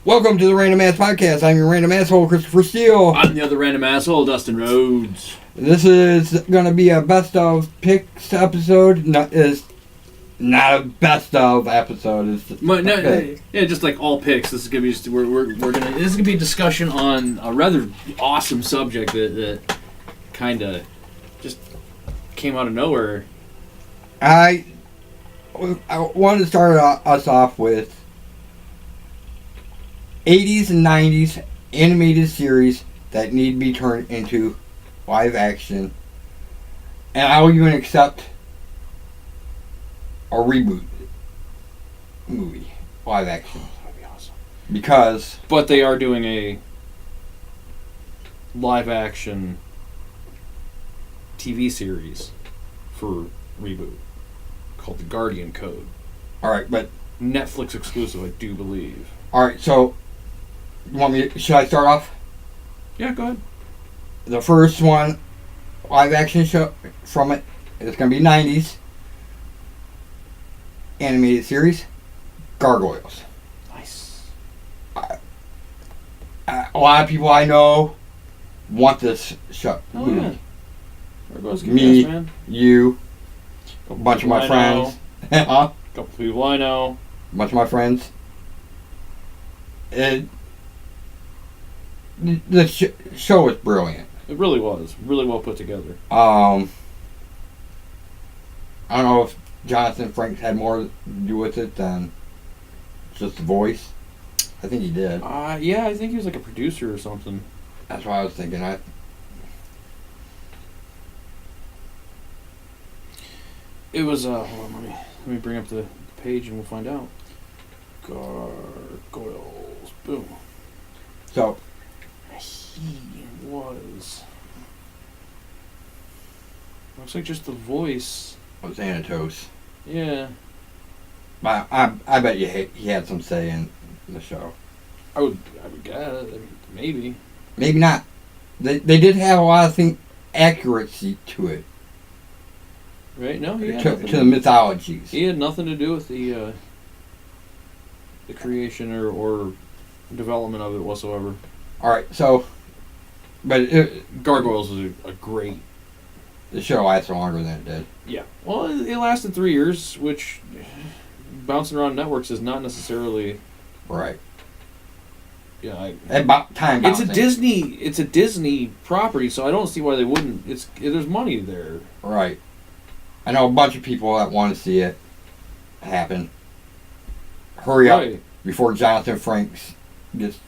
Welcome to the Random Ass Podcast. I'm your random asshole, Christopher Steele. I'm the other random asshole, Dustin Rhoads. This is going to be a best of picks episode. No, it's not a best of episode. It's just like all picks. This is gonna be this is gonna be a discussion on a rather awesome subject that kind of just came out of nowhere. I wanted to start us off with 80s and 90s animated series that need to be turned into live action. And I'll even accept a reboot movie, live action. That'd be awesome. But they are doing a live action TV series for reboot called The Guardian Code. Alright, but Netflix exclusive, I do believe. Alright, so should I start off? Yeah, go ahead. The first one, live action show from it, is going to be 90s animated series, Gargoyles. Nice. A lot of people I know want this show. Oh, yeah. Gargoyles Me, guess, man. You, a bunch of my friends. A couple people I know. A bunch of my friends. The show was brilliant. It really was. Really well put together. I don't know if Jonathan Frakes had more to do with it than just the voice. I think he did. Yeah, I think he was like a producer or something. That's what I was thinking. It was, hold on, let me bring up the page and we'll find out. Gargoyles. Boom. So, he was... Looks like just the voice. was Thanatos. Yeah. I bet he had some say in the show. I would guess. Maybe. Maybe not. They did have a lot of accuracy to it. Right? No, he had to the mythologies. He had nothing to do with the creation or development of it whatsoever. Alright, so... But Gargoyles was a great... The show lasted longer than it did. Yeah. Well, it lasted 3 years, which bouncing around networks is not necessarily... Right. Yeah, about time bouncing. It's a Disney property, so I don't see why they wouldn't. There's money there. Right. I know a bunch of people that want to see it happen. Hurry up before Jonathan Frakes gets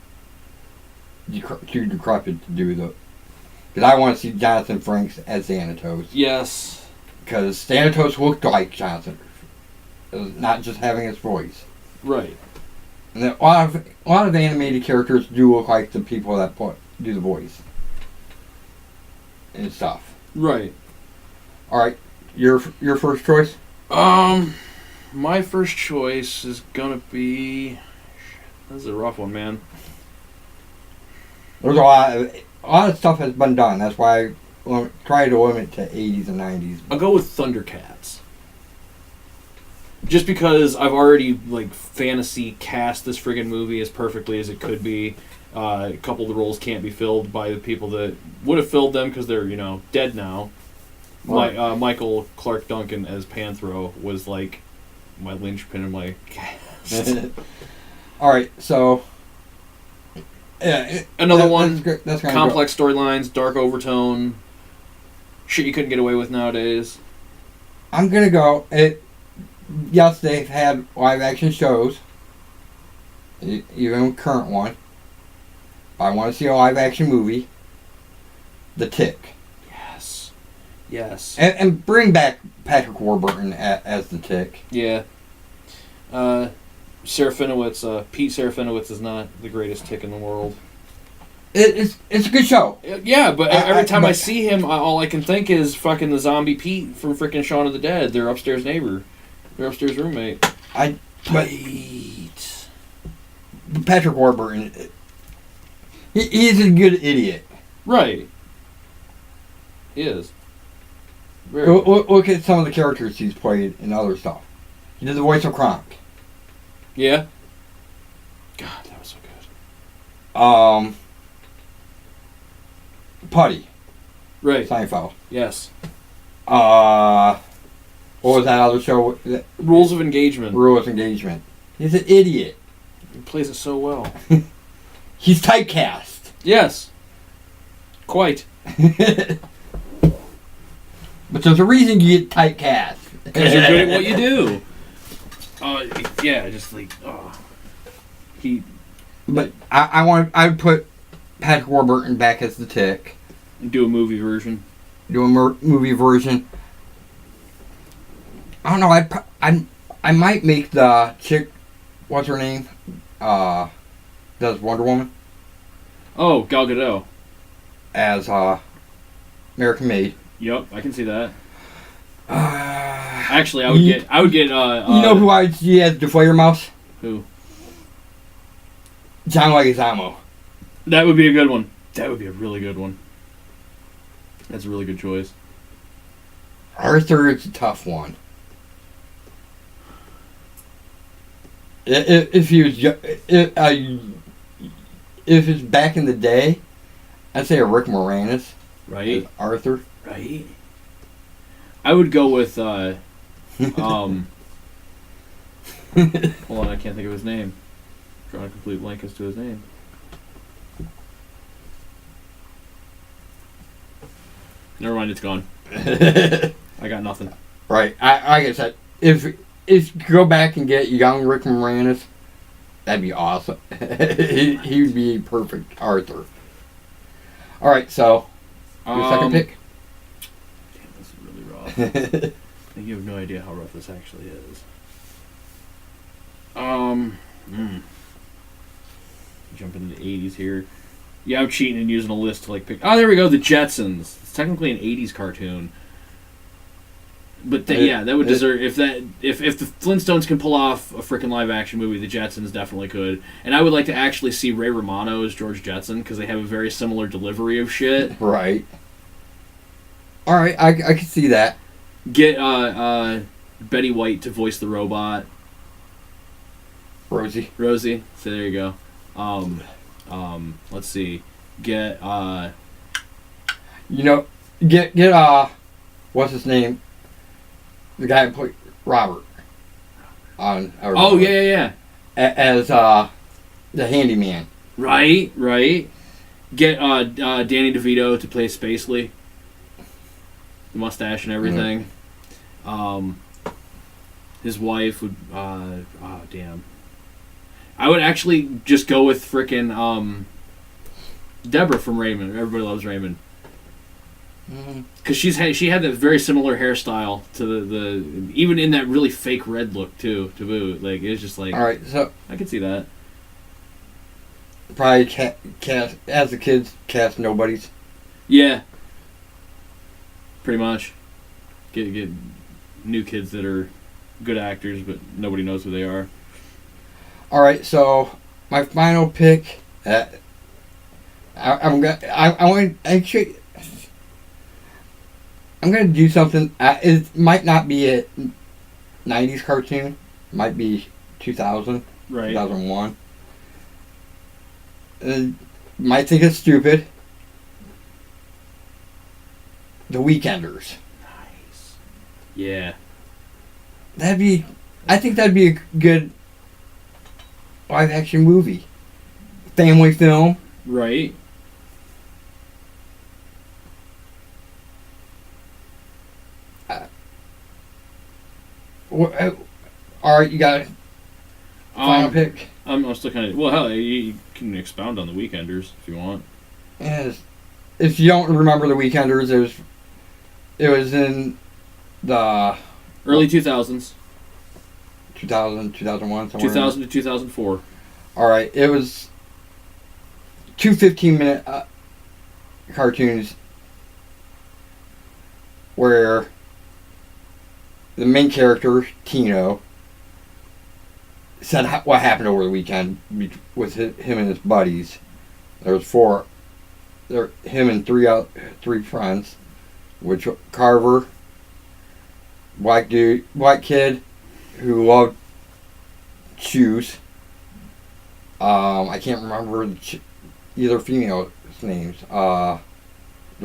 too decrepit to do the... Because I want to see Jonathan Frakes as Thanatos. Yes. Because Thanatos looked like Jonathan. Not just having his voice. Right. And a lot of animated characters do look like the people that do the voice. And stuff. Right. Alright. Your first choice? My first choice is gonna be... This is a rough one, man. There's a lot of stuff has been done. That's why I try to limit to 80s and 90s. I'll go with Thundercats. Just because I've already fantasy cast this friggin' movie as perfectly as it could be. A couple of the roles can't be filled by the people that would have filled them because they're dead now. Right. Michael Clark Duncan as Panthro was like my linchpin in my cast. All right, so another one. That's complex storylines, dark overtone, shit you couldn't get away with nowadays. I'm gonna go. Yes, they've had live action shows, even current one. I want to see a live action movie. The Tick. Yes. And bring back Patrick Warburton as the Tick. Yeah. Serafinowicz, Pete Serafinowicz is not the greatest Tick in the world. It's a good show. Yeah, but every time I see him, all I can think is fucking the zombie Pete from freaking Shaun of the Dead. Their upstairs neighbor. Their upstairs roommate. Pete. Patrick Warburton, he's a good idiot. Right. He is. Look at some of the characters he's played in other stuff. He did the voice of Kronk. Yeah. God, that was so good. Putty. Right. Seinfeld. Yes. What was that other show? Rules of Engagement. Rules of Engagement. He's an idiot. He plays it so well. He's typecast. Yes. Quite. But there's a reason you get typecast. Because you're good at what you do. Yeah, just like, he. But I would put Patrick Warburton back as the Tick. Do a movie version. Do a movie version. I don't know. I might make the chick. What's her name? Does Wonder Woman Oh, Gal Gadot. as American Made. Yep, I can see that. Uh, Actually, I would get. you know who I'd see as Deflator Mouse? Who? John Leguizamo. That would be a good one. That would be a really good one. That's a really good choice. Arthur is a tough one. If he was, if it's back in the day, I'd say a Rick Moranis. Right. As Arthur. Right. I would go with hold on, I can't think of his name. Drawing a complete blank as to his name. Never mind, it's gone. I got nothing. Right. I guess that if you go back and get young Rick Moranis, that'd be awesome. he would be perfect Arthur. All right, so your second pick. Damn, this is really rough. You have no idea how rough this actually is. Jump into the 80s here. Yeah, I'm cheating and using a list to like pick. Oh, there we go. The Jetsons. It's technically an 80s cartoon. But that would deserve if the Flintstones can pull off a freaking live action movie, the Jetsons definitely could. And I would like to actually see Ray Romano as George Jetson because they have a very similar delivery of shit. Right. All right, I can see that. Get Betty White to voice the robot. Rosie. So there you go. Let's see. Get what's his name? The guy who played Robert on. Oh yeah. As the handyman. Right. Get Danny DeVito to play Spacely. The mustache and everything. His wife would. Damn. I would actually just go with frickin' Deborah from Raymond. Everybody Loves Raymond. Because she had that very similar hairstyle to the even in that really fake red look too. To boot, like it was just like. All right, so I could see that. Probably cast as the kids cast nobodies. Yeah. Pretty much. Get new kids that are good actors, but nobody knows who they are. All right, so my final pick. I'm gonna do something. It might not be a '90s cartoon. It might be 2000, right? 2001. Might think it's stupid. The Weekenders. Nice. Yeah. I think that'd be a good live action movie. Family film. Right. All right, you got a final pick? I'm still kind of... Well, hell, you can expound on the Weekenders if you want. Yes. If you don't remember the Weekenders, it was in the... Early 2000s. 2000, 2001, somewhere 2000 to 2004. All right, it was 2 15-minute cartoons where the main character, Tino, said what happened over the weekend with him and his buddies. There was him and three friends, which Carver, black kid who loved shoes. I can't remember either females' names. There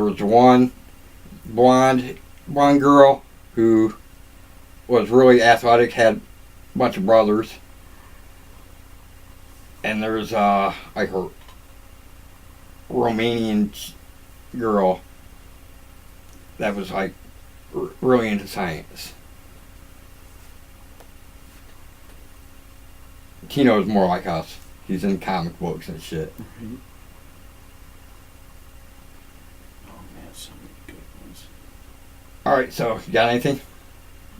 was one blonde girl who was really athletic, had a bunch of brothers. And there's like her Romanian girl that was like really into science. Tino's more like us. He's in comic books and shit. Mm-hmm. Oh man, so many good ones. Alright, so you got anything?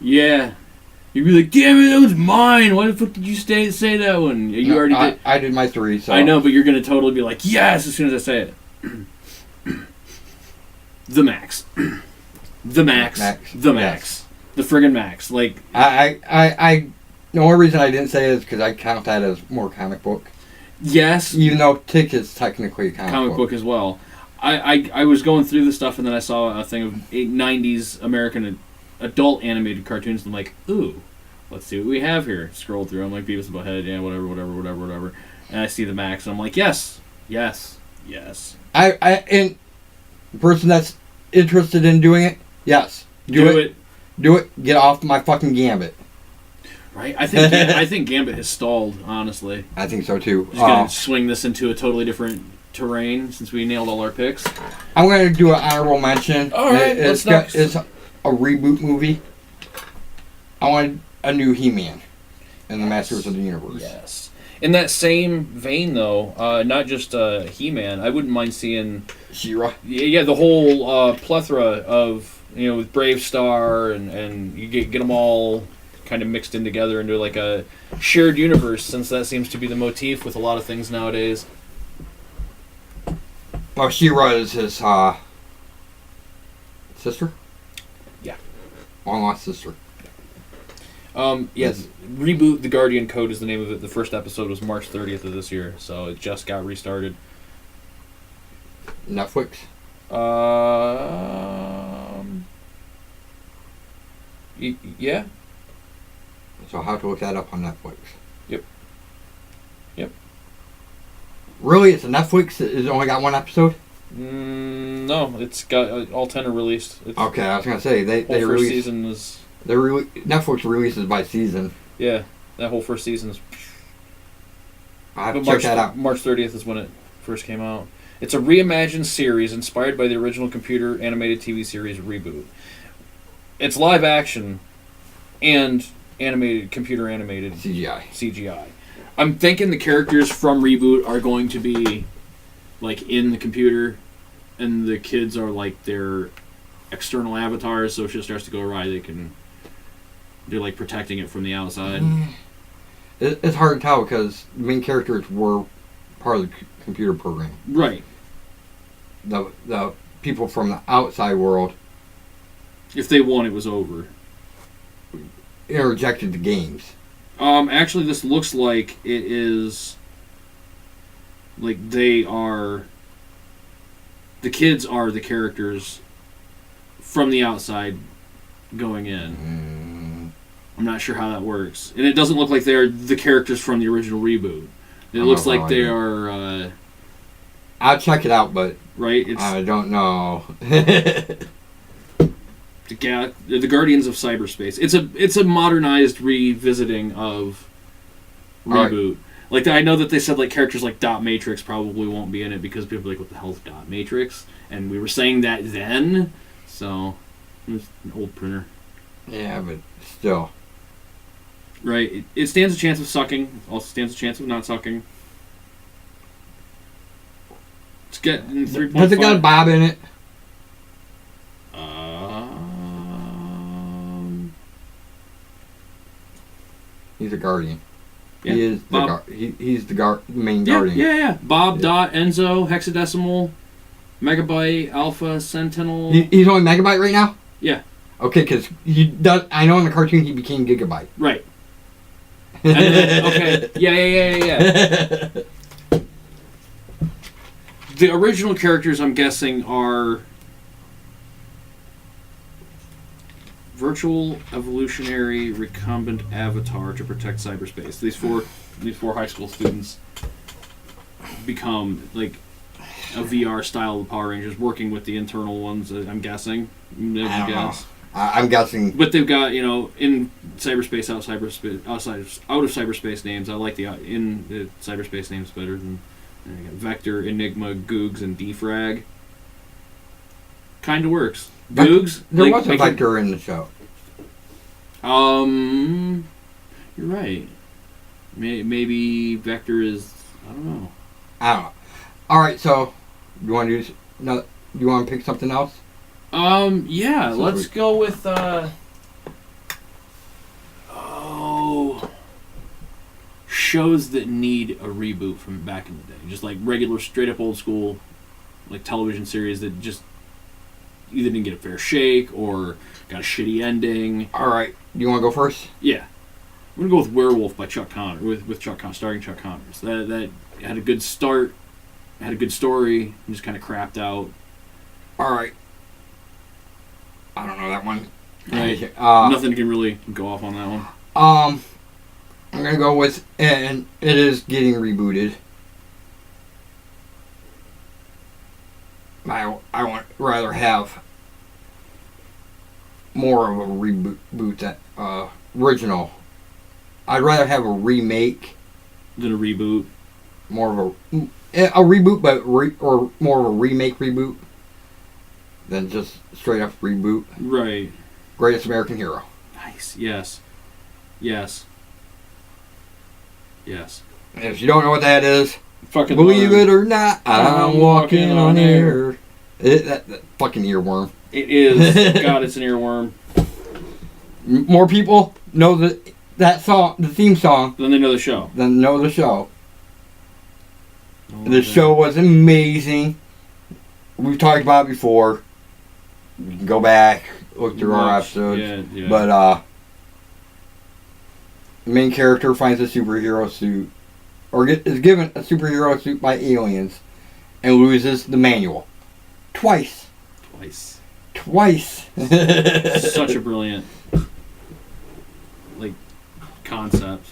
Yeah. You'd be like, damn it, that was mine. Why the fuck did you say that one? You already did. I did my 3, so. I know, but you're going to totally be like, yes, as soon as I say it. The Max. The Max. The Max. Yes. The friggin' Max. Like, I the only reason I didn't say it is because I count that as more comic book. Yes. Even though Tick is technically a comic book as well. I was going through the stuff and then I saw a thing of 90s American adult animated cartoons, and I'm like, ooh, let's see what we have here. Scroll through, I'm like, Beavis and Butthead, yeah, whatever. And I see the Max, and I'm like, yes. And the person that's interested in doing it, yes. Do it. Get off my fucking Gambit. Right? I think Gambit has stalled, honestly. I think so, too. Just going to swing this into a totally different terrain since we nailed all our picks. I'm going to do an honorable mention. All right, it's a reboot movie. I wanted a new He-Man in the Masters of the Universe. Yes. In that same vein, though, not just He-Man, I wouldn't mind seeing She-Ra. Yeah, the whole plethora of, with Brave Star and you get them all kind of mixed in together into like a shared universe, since that seems to be the motif with a lot of things nowadays. Well, She-Ra is his sister? Yeah. Long-lost sister. Yes, Reboot the Guardian Code is the name of it. The first episode was March 30th of this year, so it just got restarted. Netflix? Yeah. So I'll have to look that up on Netflix. Yep. Really? It's a Netflix? It's only got one episode? No, it's got all 10 are released. Okay, I was going to say, they first release... season is... Netflix releases by season. Yeah, that whole first season is... I have to check that out. March 30th is when it first came out. It's a reimagined series inspired by the original computer animated TV series Reboot. It's live action and computer animated. CGI. I'm thinking the characters from Reboot are going to be like in the computer, and the kids are like their external avatars, so if shit starts to go awry, they're like protecting it from the outside. It's hard to tell because the main characters were part of the computer program. Right. The people from the outside world, if they won, it was over. Interjected the games. Actually, this looks like it is. Like they are. The kids are the characters from the outside going in. I'm not sure how that works. And it doesn't look like they're the characters from the original Reboot. It looks like they are... I'll check it out, but... Right? I don't know. The Guardians of Cyberspace. It's a modernized revisiting of Reboot. Right. Like, I know that they said like characters like Dot Matrix probably won't be in it because people are like, what the hell is Dot Matrix? And we were saying that then, so... It's an old printer. Yeah, but still... Right. It stands a chance of sucking. Also stands a chance of not sucking. It's getting 3.5. Has it got a Bob in it? He's a Guardian. Yeah, he is he's the main Guardian. Yeah. Bob, Dot, Enzo, Hexadecimal, Megabyte, Alpha, Sentinel. He's only Megabyte right now? Yeah. Okay, because I know in the cartoon he became Gigabyte. Right. And then, okay. Yeah. The original characters, I'm guessing, are virtual evolutionary recombinant avatar to protect cyberspace. These four high school students become like a VR style of the Power Rangers, working with the internal ones. I'm guessing. I don't know. I'm guessing. But they've got, in cyberspace, out of cyberspace names. I like the cyberspace names better than Vector, Enigma, Googs, and Defrag. Kind of works. Googs. There was a Vector in the show. You're right. Maybe Vector is. I don't know. All right, so you want to you want to pick something else? Yeah. Let's go with. Shows that need a reboot from back in the day, just like regular, straight up old school, like television series that just either didn't get a fair shake or got a shitty ending. All right, you want to go first? Yeah. I'm gonna go with Werewolf by Chuck Connor, with Chuck Connor, starring Chuck Connors. That had a good start, had a good story, and just kind of crapped out. All right. I don't know that one. Right. Nothing can really go off on that one. I'm gonna go with, and it is getting rebooted. I want rather have more of a reboot that original. I'd rather have a remake than a reboot. More of a reboot, but or more of a remake reboot than just straight up reboot. Right. Greatest American Hero. Nice. Yes. Yes. Yes. And if you don't know what that is, fucking believe it or not, I'm walking on air. That fucking earworm. It is. God, it's an earworm. More people know that song, the theme song, then they know the show. The show was amazing. We've talked about it before. You can go back, look through our episodes. Yeah. But the main character finds a superhero suit, or is given a superhero suit by aliens, and loses the manual. Twice. Such a brilliant, concept.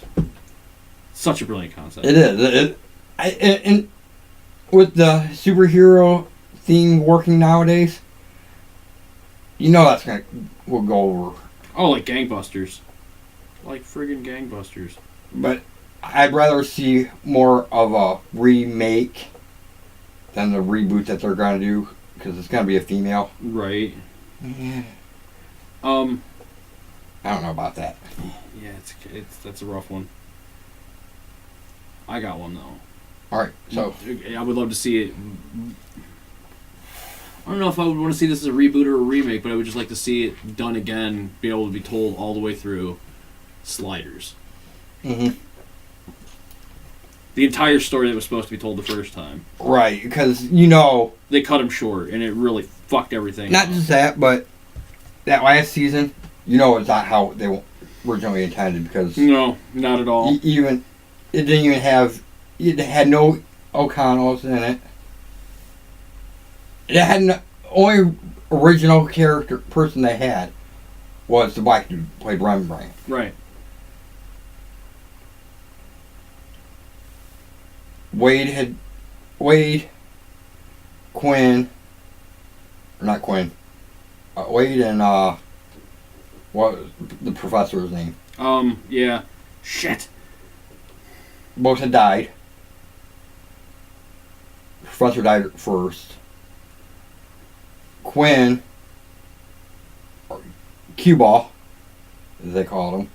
Such a brilliant concept. It is. And with the superhero theme working nowadays, we'll go over. Oh, like gangbusters. Like friggin' gangbusters. But I'd rather see more of a remake than the reboot that they're going to do, because it's going to be a female. Right. Yeah. I don't know about that. Yeah, that's a rough one. I got one though. All right, so I would love to see it. I don't know if I would want to see this as a reboot or a remake, but I would just like to see it done again, be able to be told all the way through. Sliders. Mm-hmm. The entire story that was supposed to be told the first time. Right, because they cut him short, and it really fucked everything. Not just that, but that last season, it's not how they originally intended, because no, not at all. It didn't even have. It had no O'Connells in it. It had only original person they had was the black dude who played Rembrandt. Right. Wade, Quinn, or not Quinn. Wade and what was the professor's name? Yeah. Shit. Both had died. The professor died first. Quinn, or Q-Ball, as they called him.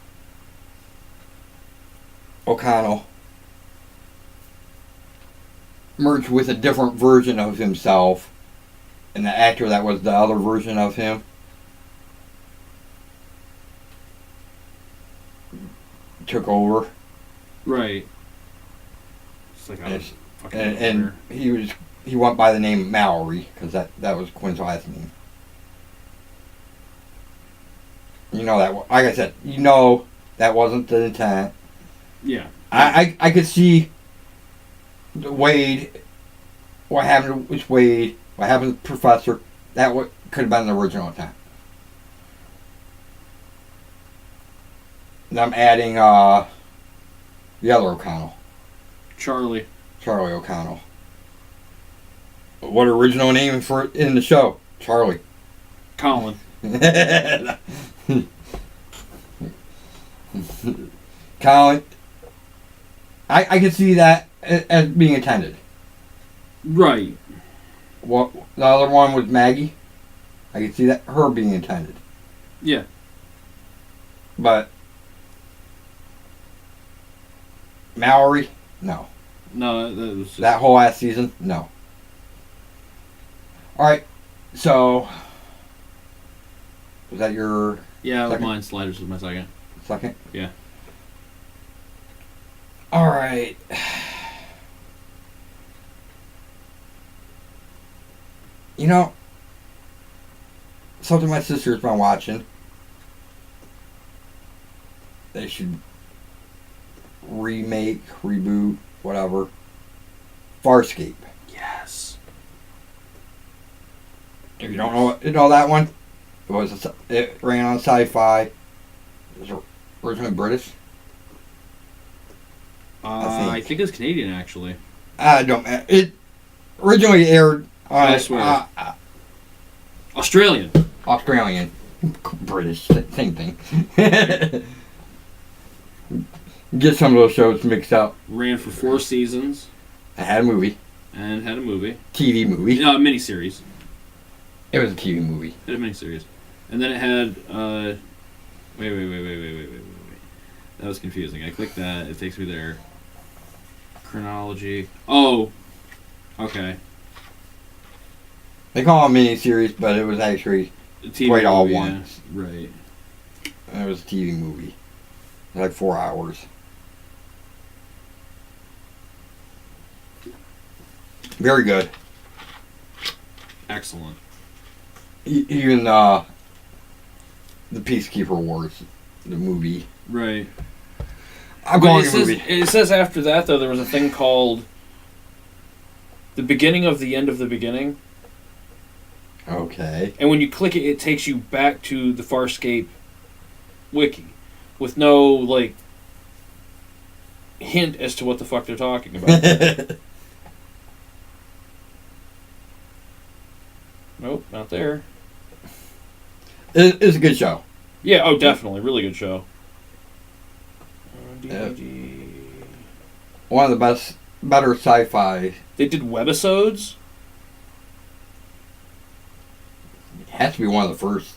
O'Connell merged with a different version of himself, and the actor that was the other version of him took over. Right. It's like and he went by the name Mallory, because that was Quinn's last name. That, like I said, that wasn't the intent. Yeah. I could see Wade, what happened with Wade, what happened with the Professor, that could have been the original intent. And I'm adding the other O'Connell. Charlie O'Connell. What original name for in the show? Charlie. Colin. Colin. I can see that as being intended. Right. What the other one was Maggie. I can see that her being intended. Yeah. But Mallory, no. No, that was just... That whole last season, no. All right, so was that your Yeah, second? mine. Sliders was my second. Second? Yeah. All right. You know, something my sister's been watching. They should remake, reboot, whatever. Farscape. Yes. If you don't know that one, it ran on Sci-Fi. It was originally British. I think it's Canadian, actually. I don't. It originally aired on Elsewhere. Australian. Australian, British, same thing. Get some of those shows mixed up. Ran for 4 seasons. I had a movie. And had a movie. TV movie. No, a miniseries. It was a TV movie. It had a miniseries. And then it had, wait. That was confusing. I clicked that. It takes me there. Chronology. Oh. Okay. They call it a miniseries, but it was actually TV played all movie, once. Yeah. Right. And it was a TV movie. It was like 4 hours. Very good. Excellent. Even the Peacekeeper Wars, the movie. Right. I'm But calling it it a movie. it says after that, though, there was a thing called The Beginning of the End of the Beginning. Okay. And when you click it, it takes you back to the Farscape wiki with no, like, hint as to what the fuck they're talking about. Nope, not there. It's a good show. Yeah, oh, definitely. Really good show. DVD. One of the better sci-fi. They did webisodes? It has to be one of the first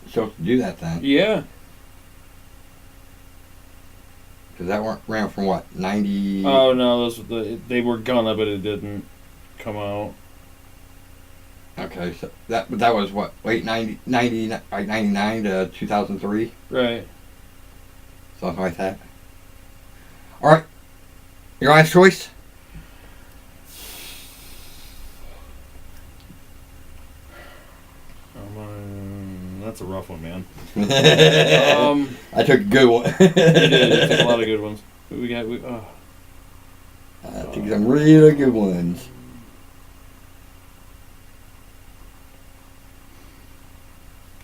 shows to do that then. Yeah. Because that ran from what, 90... Oh, no, they were gonna, but it didn't come out. Okay, so that was what, late 90 like 99 to 2003? Right. Something like that. Alright. Your last choice? That's a rough one, man. I took a good one. You did. You took a lot of good ones. We got. I took some really good ones.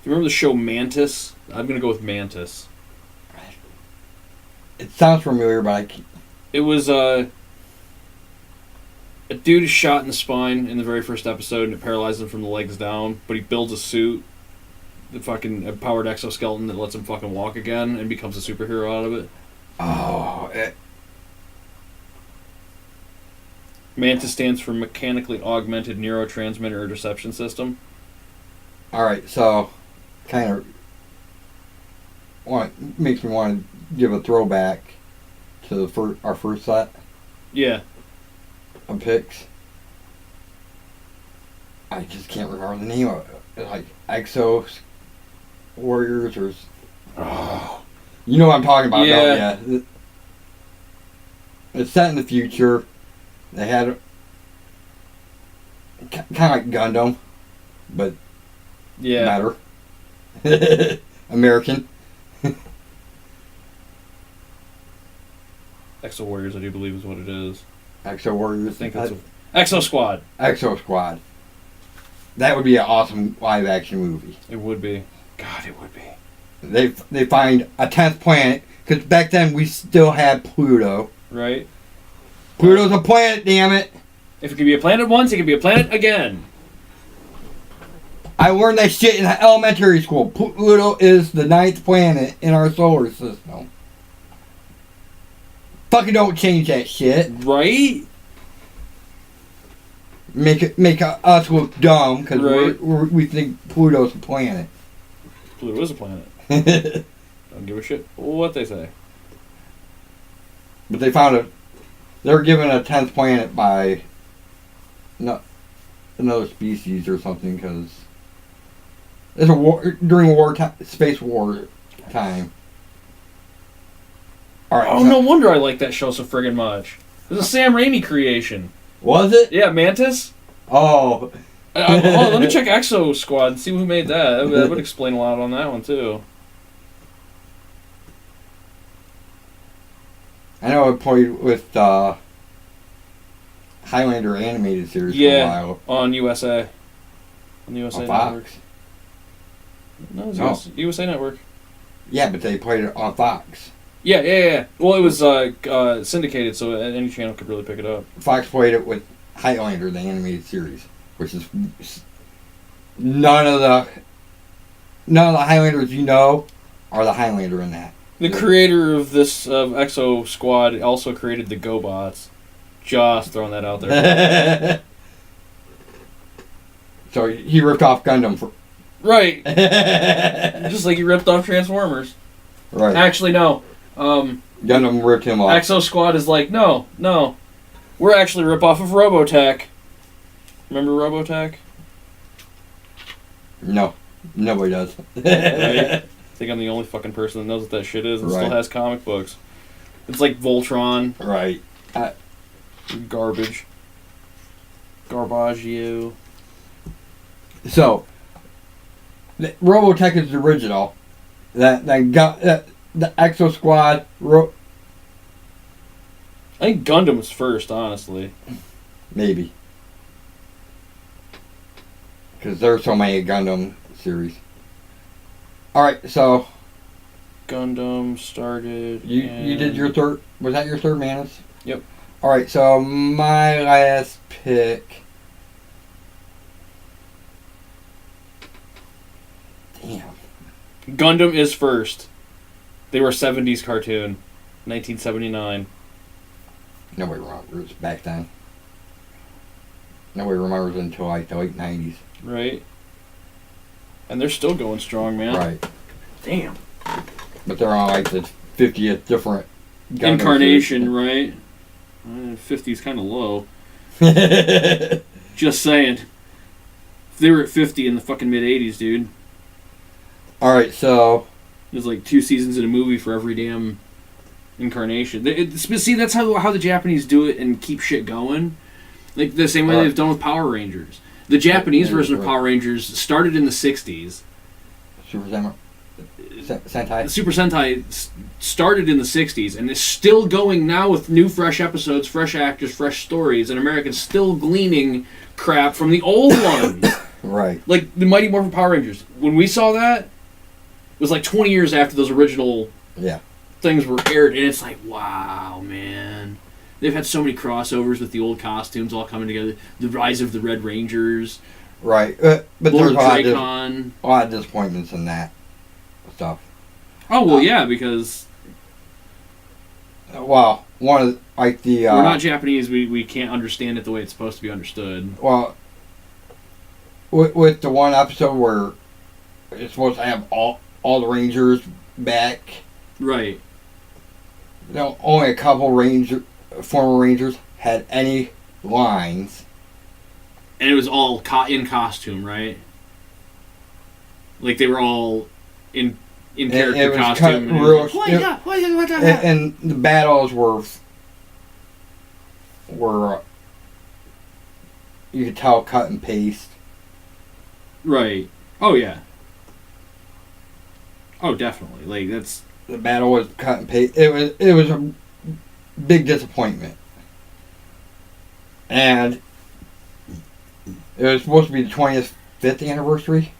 Do you remember the show Mantis? I'm gonna go with Mantis. It sounds familiar, but I can't. It was a dude is shot in the spine in the very first episode, and it paralyzes him from the legs down. But he builds a suit, the fucking powered exoskeleton that lets him fucking walk again, and becomes a superhero out of it. Oh, Mantis stands for Mechanically Augmented Neurotransmitter Reception System. Alright, so kind of makes me want to give a throwback to our first set Yeah. of picks. I just can't remember the name of it. It's like Exos Warriors or... Oh, you know what I'm talking about, Yeah. don't you? It's set in the future. They had kind of like Gundam, but Yeah. better. American. Exo Warriors, I do believe, is what it is. Exo Warriors. I think that's Exo Squad. Exo Squad. That would be an awesome live action movie. It would be. God, it would be. They find a 10th planet, because back then we still had Pluto. Right? Pluto's a planet, damn it! If it can be a planet once, it can be a planet again. I learned that shit in elementary school. Pluto is the 9th planet in our solar system. Fucking don't change that shit. Right? Make us look dumb because Right. we think Pluto's a planet. Pluto is a planet. Don't give a shit what they say. But they found they're given a 10th planet by another species or something because it's a war during space war time. All right. Oh, no wonder I like that show so friggin' much. It was a Sam Raimi creation. Was it? Yeah, Mantis. Oh. Let me check Exo Squad and see who made that. That would explain a lot on that one too. I know I played with Highlander animated series for a while. On USA. On the USA on Network. Fox. No, it was USA Network. Yeah, but they played it on Fox. Yeah. Well, it was syndicated, so any channel could really pick it up. Fox played it with Highlander, the animated series, which is none of the Highlanders you know are the Highlander in that. The creator of this Exo Squad also created the GoBots. Just throwing that out there. So he ripped off Gundam for Right. Just like he ripped off Transformers. right. Actually, no. Gundam ripped him off. Exo Squad is like, no. We're actually a rip-off of Robotech. Remember Robotech? No, nobody does. Right? I think I'm the only fucking person that knows what that shit is and still has comic books. It's like Voltron. Right. Garbage. Garbaggio. So, Robotech is the original. The Exo Squad. I think Gundam was first, honestly. Maybe. Because there's so many Gundam series. Alright, so. Gundam started. You did your third. Was that your third, Manus? Yep. Alright, so my last pick. Damn. Gundam is first. They were a 70s cartoon. 1979. Nobody remembers back then. Nobody remembers until like the late 90s. Right. And they're still going strong, man. Right. Damn. But they're on like the 50th different Gundam Incarnation, series. right? 50's kind of low. Just saying. They were at 50 in the fucking mid-80s, dude. Alright, so. There's like 2 seasons in a movie for every damn incarnation. See, that's how the Japanese do it and keep shit going. Like the same way they've done with Power Rangers. The Japanese version of Power Rangers started in the 60s. Sentai? Super Sentai started in the 60s and is still going now with new fresh episodes, fresh actors, fresh stories, and Americans still gleaning crap from the old ones. Right. Like the Mighty Morphin Power Rangers. When we saw that, it was like 20 years after those original things were aired, and it's like, wow, man. They've had so many crossovers with the old costumes all coming together. The Rise of the Red Rangers. Right. But Lord there's Dracon. a lot of disappointments in that stuff. Oh, well, yeah, because... Well, one of the, like the... we're not Japanese. We can't understand it the way it's supposed to be understood. Well, with the one episode where it's supposed to have all the Rangers back. Right. Only a couple former Rangers had any lines. And it was all in costume, right? Like they were all in character costume. And the battles were you could tell cut and paste. Right. Oh yeah. Oh, definitely. Like that's the battle was cut and paste. It was a big disappointment. And it was supposed to be the 25th anniversary.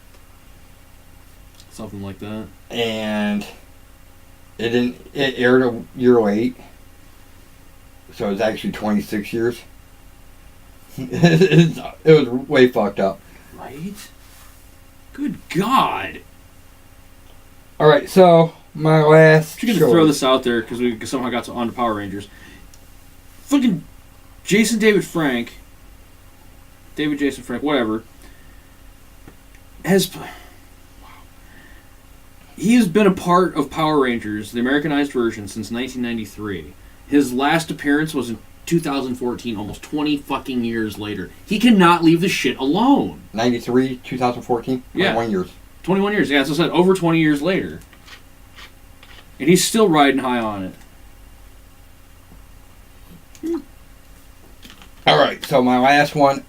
Something like that. And it aired a year late. So it was actually 26 years. It was way fucked up. Right? Good God. All right, so my last. I'm going to throw this out there because we somehow got onto Power Rangers. Fucking David Jason Frank, whatever, he has been a part of Power Rangers, the Americanized version, since 1993. His last appearance was in 2014, almost 20 fucking years later. He cannot leave the shit alone. 93, 2014? Yeah. 21 years. 21 years, yeah, as I said, over 20 years later. And he's still riding high on it. All right, so my last one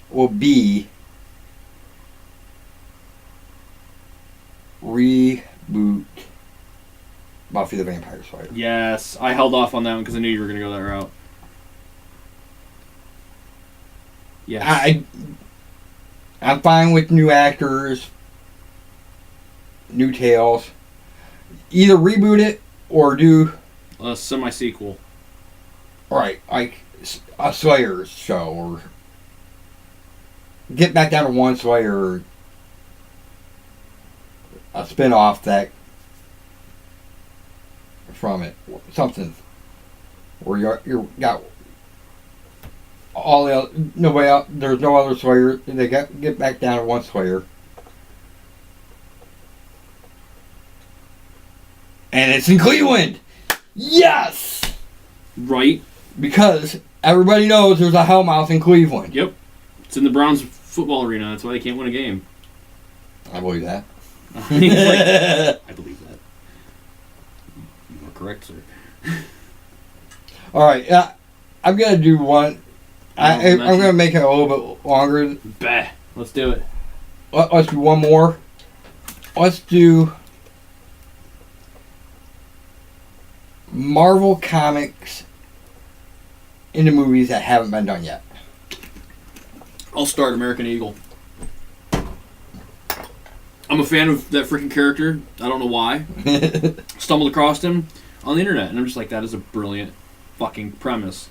will be reboot Buffy the Vampire Slayer. Yes, I held off on that one because I knew you were going to go that route. Yes. I'm fine with new actors, new tales. Either reboot it or do A semi-sequel. right, like a Slayers show, or get back down to one Slayer, or a spin-off that from it, something where you got all the nobody else, there's no other Slayer. They get back down to one Slayer, and it's in Cleveland. Yes, Right. because everybody knows there's a Hellmouth in Cleveland. Yep. It's in the Browns football arena. That's why they can't win a game. I believe that. He's like, I believe that. You are correct, sir. All right, I'm gonna do one. I'm gonna make it a little bit longer. Bah. Let's do it. Let's do one more. Let's do Marvel Comics into movies that haven't been done yet. I'll start American Eagle. I'm a fan of that freaking character. I don't know why. Stumbled across him on the internet, and I'm just like, that is a brilliant fucking premise.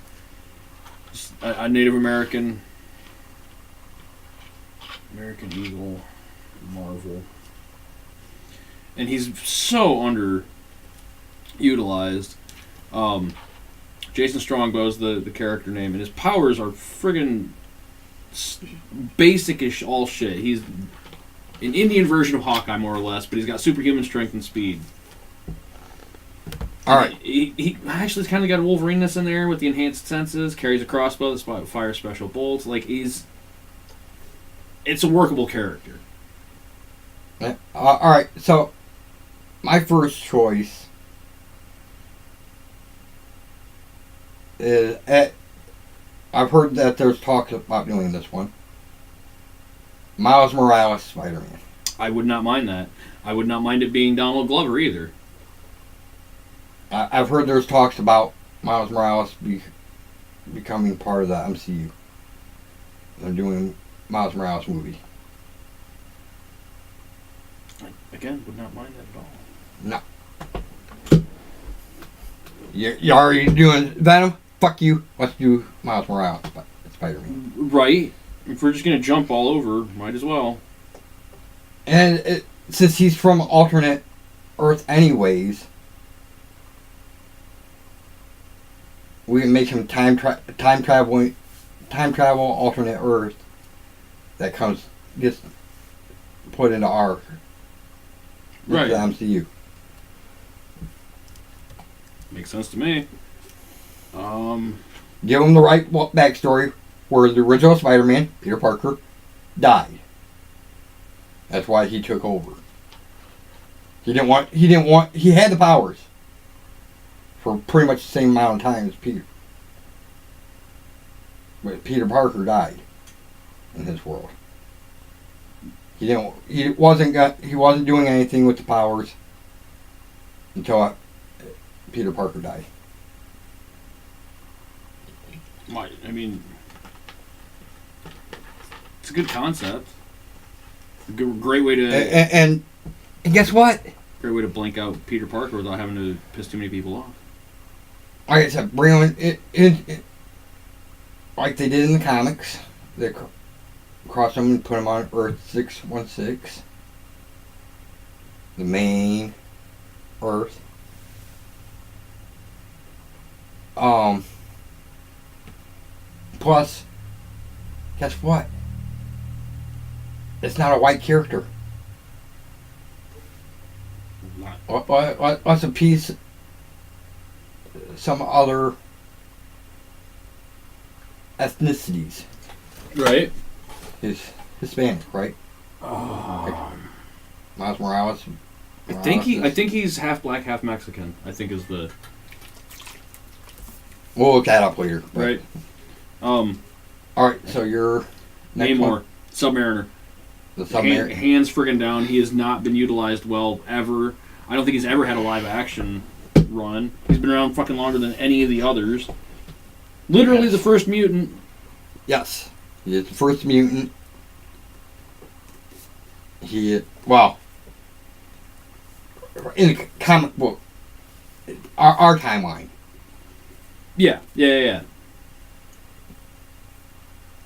Just a Native American Eagle, Marvel, and he's so underutilized. Jason Strongbow's the character name, and his powers are friggin' basic-ish all shit. He's an Indian version of Hawkeye, more or less, but he's got superhuman strength and speed. All right. He actually kind of got a Wolverine-ness in there with the enhanced senses, carries a crossbow that fires special bolts. Like, it's a workable character. All right, so my first choice is I've heard that there's talk about doing this one. Miles Morales, Spider-Man. I would not mind that. I would not mind it being Donald Glover either. I've heard there's talks about Miles Morales becoming part of the MCU. They're doing Miles Morales movie. I, again, would not mind that at all. No. You already doing Venom? Fuck you. Let's do Miles Morales, Spider-Man. Right. If we're just going to jump all over, might as well. And since he's from alternate Earth anyways, we can make him time travel alternate Earth that gets put into our right. The MCU. Makes sense to me. Give him the right backstory where the original Spider-Man, Peter Parker, died. That's why he took over. He had the powers for pretty much the same amount of time as Peter. But Peter Parker died in his world. He wasn't doing anything with the powers until Peter Parker died. I mean, it's a good concept. Great way to and guess what? Great way to blank out Peter Parker without having to piss too many people off. Like I said, bring him like they did in the comics. They cross them and put them on Earth 616, the main Earth. Plus, guess what? It's not a white character. What's a piece? Some other ethnicities. Right. Is Hispanic, right? Like Miles Morales. I think he's half black, half Mexican. I think is the. We'll look that up later. Right. All right. So you're Namor, Submariner. The Submariner. Hands friggin' down. He has not been utilized well ever. I don't think he's ever had a live action run. He's been around fucking longer than any of the others. Literally the first mutant. Yes. He is the first mutant. In the comic book, our timeline. Yeah.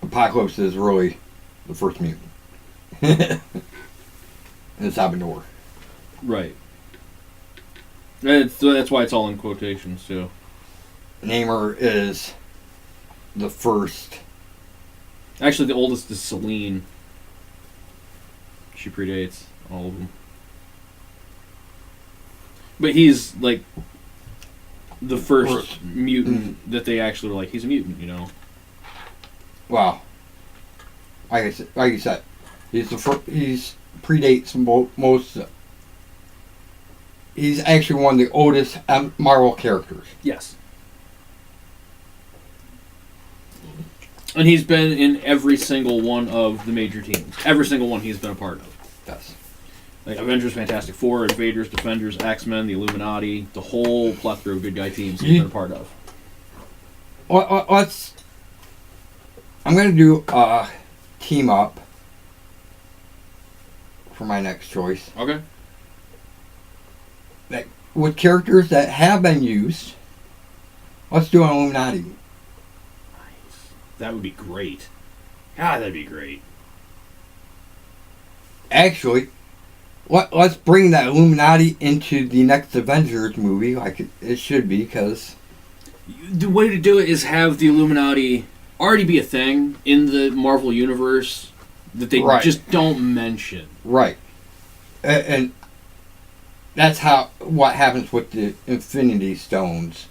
Apocalypse is really the first mutant. And it's Salvador. Right. That's why it's all in quotations, too. Namor is the first. Actually, the oldest is Selene. She predates all of them. But he's, like, the first mutant that they actually were like, he's a mutant, you know? Wow. Like you said, he's the first. He's predates most. He's actually one of the oldest Marvel characters. Yes. And he's been in every single one of the major teams. Every single one he's been a part of. Yes. Like Avengers, Fantastic Four, Invaders, Defenders, X-Men, the Illuminati, the whole plethora of good guy teams he's been a part of. I'm going to do a team up for my next choice. Okay. Like, with characters that have been used, let's do an Illuminati. Nice. That would be great. God, that'd be great. Actually, let's bring that Illuminati into the next Avengers movie, like it should be, because the way to do it is have the Illuminati already be a thing in the Marvel universe that they just don't mention. Right. And that's what happens with the Infinity Stones.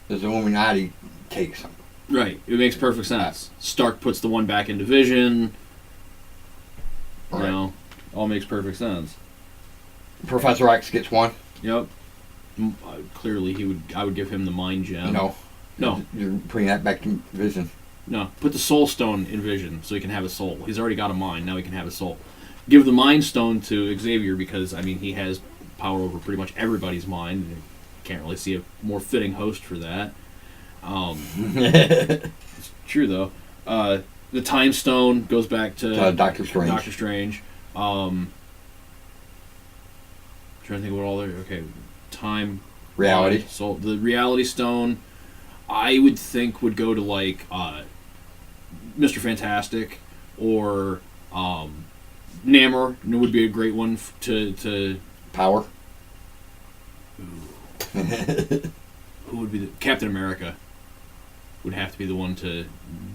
Is the Illuminati takes them. Right. It makes perfect sense. Stark puts the one back into Vision. You know, all makes perfect sense. Professor X gets one. Yep. Clearly, I would give him the Mind Gem. No. No. You're putting that back to Vision. No. Put the Soul Stone in Vision so he can have a soul. He's already got a mind. Now he can have a soul. Give the Mind Stone to Xavier because, I mean, he has power over pretty much everybody's mind. Can't really see a more fitting host for that. It's true, though. The Time Stone goes back to Doctor Strange. Trying to think what all there. Okay, time, reality. So the Reality Stone, I would think would go to like Mr. Fantastic or Namor. Would be a great one to power. Who would be Captain America? Would have to be the one to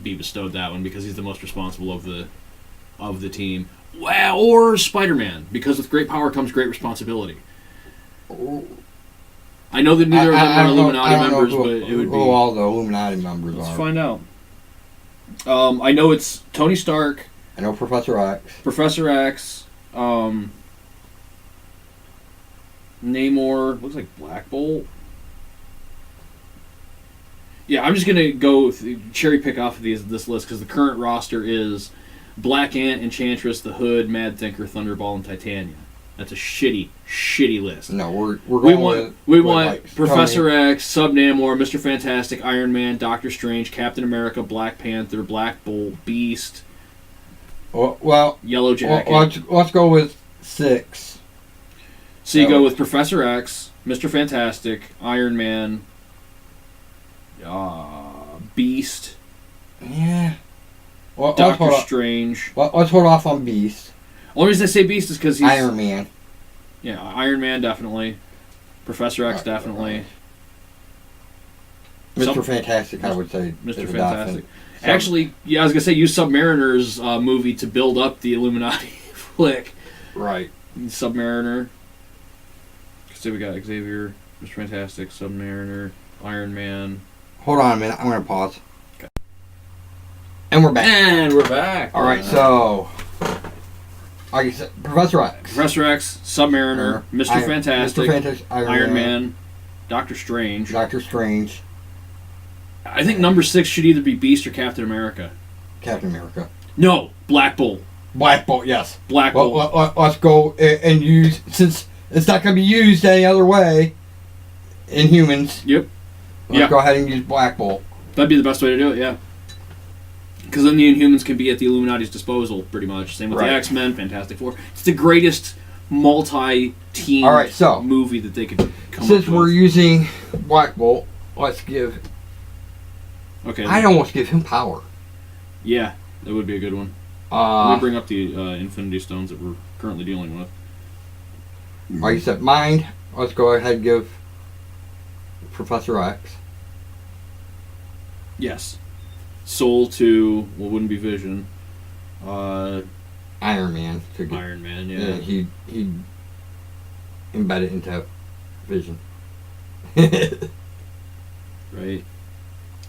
be bestowed that one because he's the most responsible of the team. Well, or Spider-Man, because with great power comes great responsibility. I know that neither of them are Illuminati members, but it would be all the Illuminati members Let's are. find out. I know it's Tony Stark. I know Professor X. Professor X. Namor. Looks like Black Bolt. Yeah, I'm just gonna go cherry pick off of this list because the current roster is Black Ant, Enchantress, the Hood, Mad Thinker, Thunderball, and Titania. That's a shitty list. No, we're going we want like Professor X, Sub-Namor, Mr. Fantastic, Iron Man, Doctor Strange, Captain America, Black Panther, Black Bolt, Beast. Well, Yellow Jacket. Let's go with 6. So you go with Professor X, Mr. Fantastic, Iron Man, Beast, Yeah. Well, Doctor Strange. Let's hold off on Beast. Only reason I say Beast is because he's Iron Man. Yeah, Iron Man definitely. Professor X definitely. Mr. Fantastic, I would say. Mr. Fantastic. Actually, yeah, I was gonna say use Submariner's movie to build up the Illuminati flick. Right. Submariner. So we got Xavier, Mr. Fantastic, Submariner, Iron Man. Hold on a minute. I'm gonna pause. Okay. And we're back. And we're back. All right. So, like you said, Professor X, Submariner, Mr. Fantastic, Iron Man, Doctor Strange. I think number 6 should either be Beast or Captain America. Captain America. No, Black Bolt. Black Bolt, yes. Black Bolt. Let's go and use, since it's not going to be used any other way in humans. Yep. Let's go ahead and use Black Bolt. That'd be the best way to do it, yeah. Because then the Inhumans can be at the Illuminati's disposal, pretty much. Same with the X-Men, Fantastic Four. It's the greatest multi-team movie that they could come up with. Since we're using Black Bolt, let's give... Okay. I'd almost give him power. Yeah, that would be a good one. Let me bring up the Infinity Stones that we're currently dealing with. Like you said, mind. Let's go ahead and give Professor X. Yes. Soul to, well, wouldn't be Vision. Iron Man. Iron Man, yeah. He'd embed it into Vision. Right.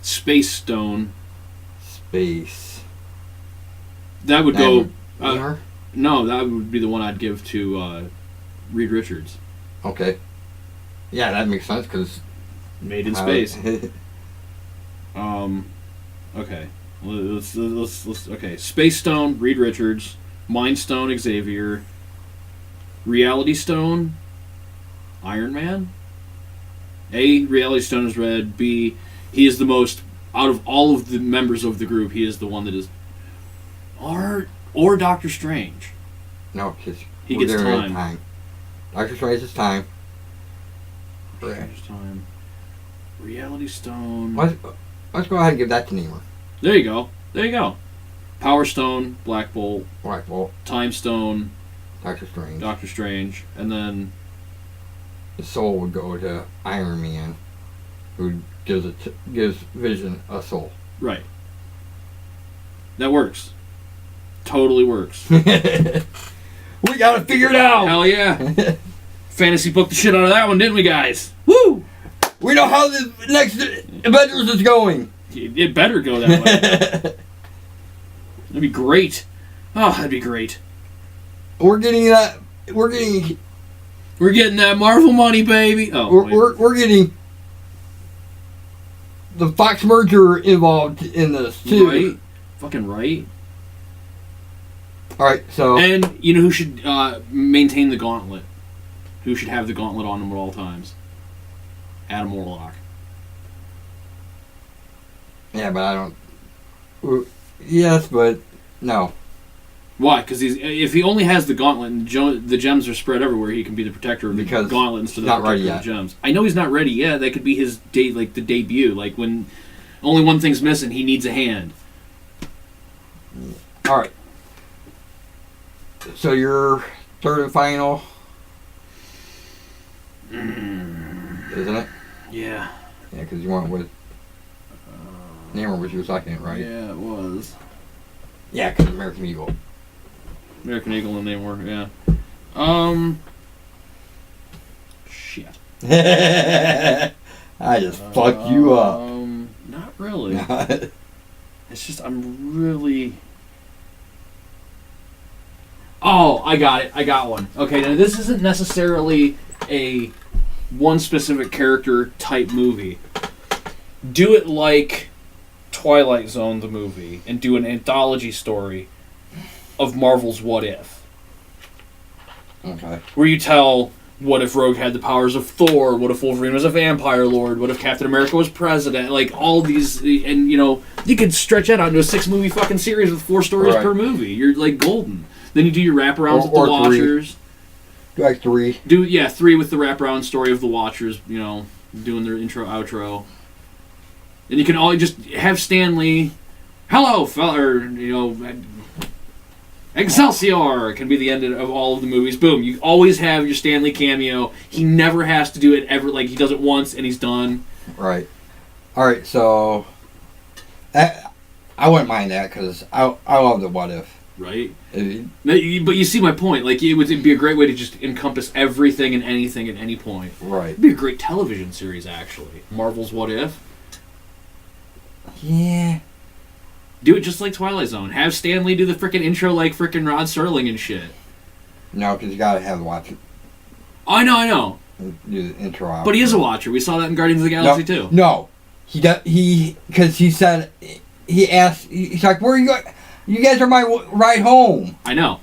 Space Stone. That would go... no, that would be the one I'd give to Reed Richards. Okay. Yeah, that makes sense, because... Made in space. Okay. Let's okay. Space Stone, Reed Richards. Mind Stone, Xavier. Reality Stone, Iron Man. A, Reality Stone is red. B, he is the most, out of all of the members of the group, he is the one that is... Or Doctor Strange. No, because he gets time. Doctor Strange is time. Time. Reality Stone. Let's go ahead and give that to Namor. There you go. Power Stone, Black Bolt. Time Stone, Doctor Strange. And then the soul would go to Iron Man, who gives Vision a soul. Right. That works. Totally works. We got it figured out. Hell yeah. Fantasy booked the shit out of that one, didn't we, guys? Woo! We know how the next Avengers is going. It better go that way. That'd be great. Oh, that'd be great. We're getting that. We're getting that Marvel money, baby. Oh, we're getting the Fox merger involved in this too. Right. Fucking right. All right. So. And you know who should maintain the gauntlet? Who should have the gauntlet on him at all times? Adam Warlock. Yeah, but I don't... Yes, but no. Why? Because if he only has the gauntlet and the gems are spread everywhere, he can be the protector of the gauntlet instead of the protector of the gems. I know he's not ready yet. That could be his the debut. Like when only one thing's missing, he needs a hand. All right. So your third and final... Isn't it? Yeah. Yeah, because you went with... Namor was your second, right? Yeah, it was. Yeah, because American Eagle. American Eagle and Namor, yeah. Shit. I just fucked you up. Not really. It's just, I'm really... Oh, I got it. I got one. Okay, now this isn't necessarily a one specific character type movie. Do it like Twilight Zone, the movie, and do an anthology story of Marvel's What If. Okay. Where you tell, what if Rogue had the powers of Thor? What if Wolverine was a vampire lord? What if Captain America was president? Like, all these, and, you know, you could stretch that out into a 6-movie fucking series with 4 stories per movie. You're, like, golden. Then you do your wraparounds with the Watchers. Like 3. 3 with the wraparound story of the Watchers, you know, doing their intro, outro. And you can all just have Stan Lee hello, fella, or, Excelsior can be the end of all of the movies. Boom, you always have your Stan Lee cameo. He never has to do it ever. Like, he does it once and he's done. Right. All right, so I wouldn't mind that because I love the what if. Right. But you see my point. Like, it'd be a great way to just encompass everything and anything at any point. Right. It'd be a great television series, actually. Marvel's What If. Yeah. Do it just like Twilight Zone. Have Stan Lee do the freaking intro like freaking Rod Serling and shit. No, because you gotta have the watch. I know. Do the intro out. But he is a watcher. We saw that in Guardians of the Galaxy too. No, because he said he asked. He's like, "Where are you going? You guys are my ride home." I know.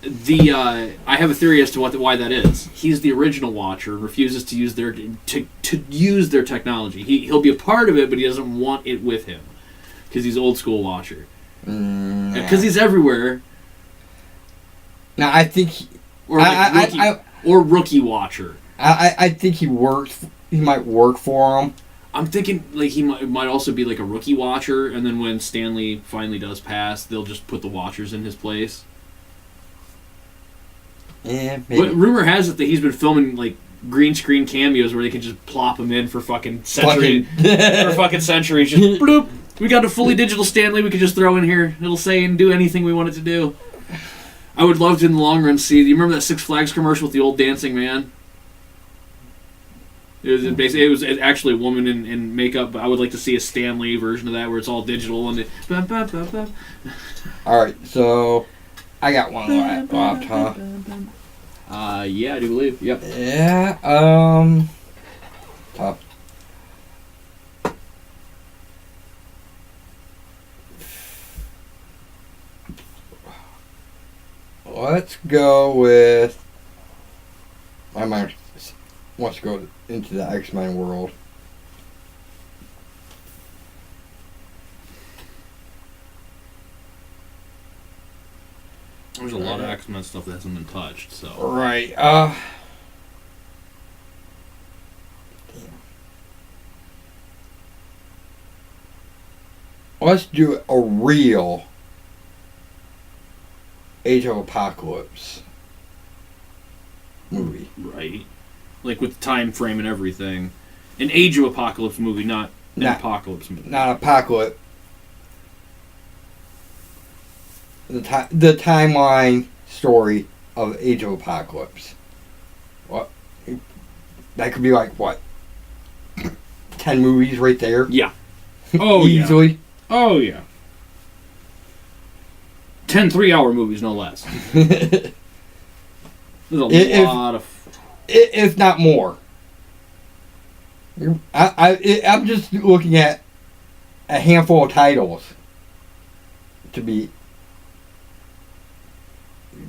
I have a theory as to why that is. He's the original watcher and refuses to use their use their technology. He'll be a part of it, but he doesn't want it with him. Because he's old school watcher. Because he's everywhere. Now I think, or rookie watcher. I think he works. He might work for him. I'm thinking like he might also be like a rookie watcher, and then when Stanley finally does pass, they'll just put the watchers in his place. Yeah, maybe. But rumor has it that he's been filming like green screen cameos where they can just plop him in for fucking centuries. For fucking centuries, just bloop. We got a fully digital Stanley we could just throw in here. It'll say and do anything we want it to do. I would love to, in the long run, see... Do you remember that Six Flags commercial with the old dancing man? It was actually a woman in makeup, but I would like to see a Stan Lee version of that where it's all digital and... Alright, so... I got one left, huh? Yeah, I do believe. Yep. Yeah, tough. Let's go with... My mind wants to go into the X-Men world. There's a lot of X-Men stuff that hasn't been touched, so... Right, let's do a real Age of Apocalypse movie. Right. Like with the time frame and everything. An Age of Apocalypse movie, not an Apocalypse movie. Not Apocalypse. The timeline story of Age of Apocalypse. What? That could be like, what? 10 movies right there? Yeah. Oh, easily. Yeah. Oh, yeah. 10 3-hour movies, no less. There's a lot of... If not more. I'm just looking at a handful of titles to be...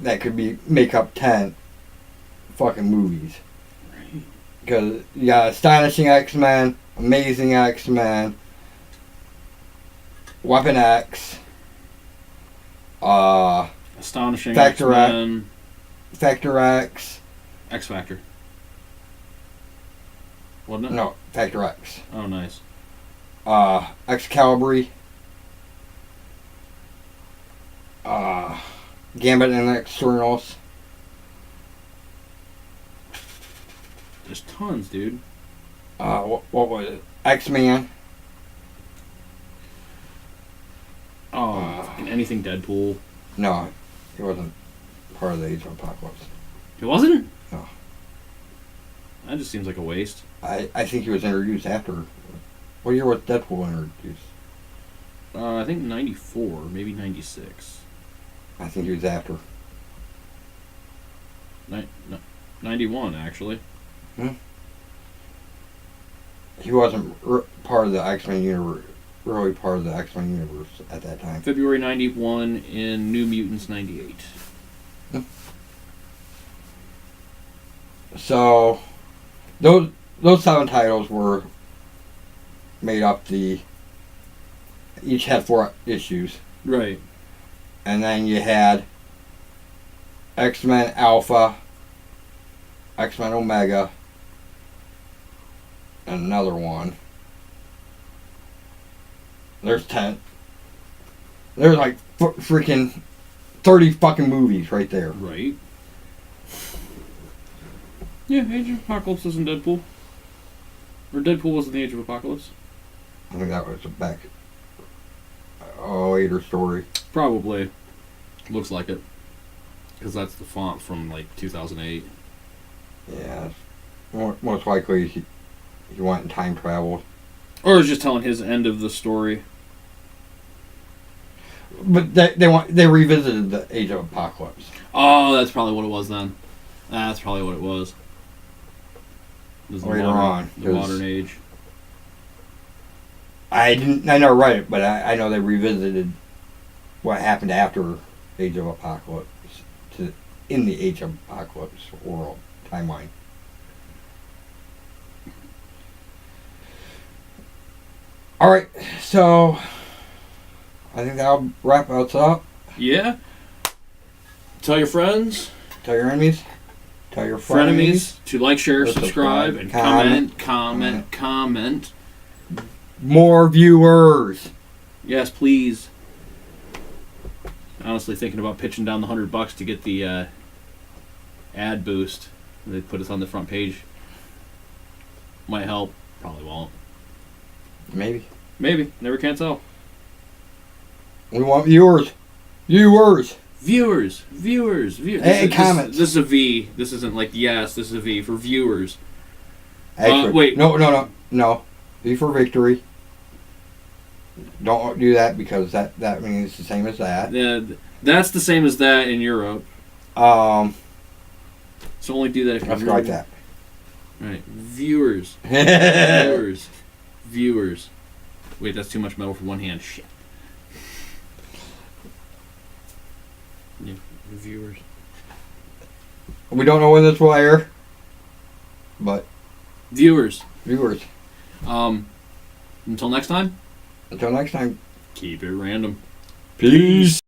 That could be make up 10 fucking movies. Right. Because you got Astonishing X-Men, Amazing X-Men, Weapon X, Astonishing Factor X-Men, Factor X, X Factor. Wasn't it? No, Factor X. Oh, nice. Excalibur, Gambit and Externals. There's tons, dude. What was it? X-Man. Oh, anything Deadpool. No, he wasn't part of the Age of Apocalypse. It wasn't? No. That just seems like a waste. I think he was introduced after. What year was Deadpool introduced? I think 94, maybe 96. I think he was after. 91, actually. He wasn't part of the X-Men universe. Really part of the X-Men universe at that time. February 91 in New Mutants 98. So, those 7 titles were made up each had 4 issues. Right. And then you had X-Men Alpha, X-Men Omega, and another one. There's 10. There's like freaking 30 fucking movies right there. Right. Yeah, Age of Apocalypse isn't Deadpool. Or Deadpool wasn't the Age of Apocalypse. I think that was a back later story. Probably. Looks like it. Because that's the font from like 2008. Yeah. Most likely he went in time travel. Or was just telling his end of the story. But they revisited the Age of Apocalypse. Oh, that's probably what it was then. That's probably what it was. Later on. The modern age. I never read it, but I know they revisited what happened after Age of Apocalypse in the Age of Apocalypse world timeline. All right, so I think that'll wrap us up. Yeah. Tell your friends. Tell your enemies. Tell your frenemies to like, share, subscribe, and comment. More viewers. Yes, please. Honestly, thinking about pitching down the $100 to get the ad boost. They put us on the front page. Might help. Probably won't. Maybe. Never can tell. We want viewers. Viewers. Hey, comments. This is a V. This isn't like yes. This is a V for viewers. Actually, wait. No. V for victory. Don't do that because that means the same as that. Yeah, that's the same as that in Europe. So only do that if you're let's write that. Right. Viewers. Viewers. Wait, that's too much metal for one hand. Shit. Yeah, viewers. We don't know when this will air, but viewers. Until next time. Until next time. Keep it random. Peace.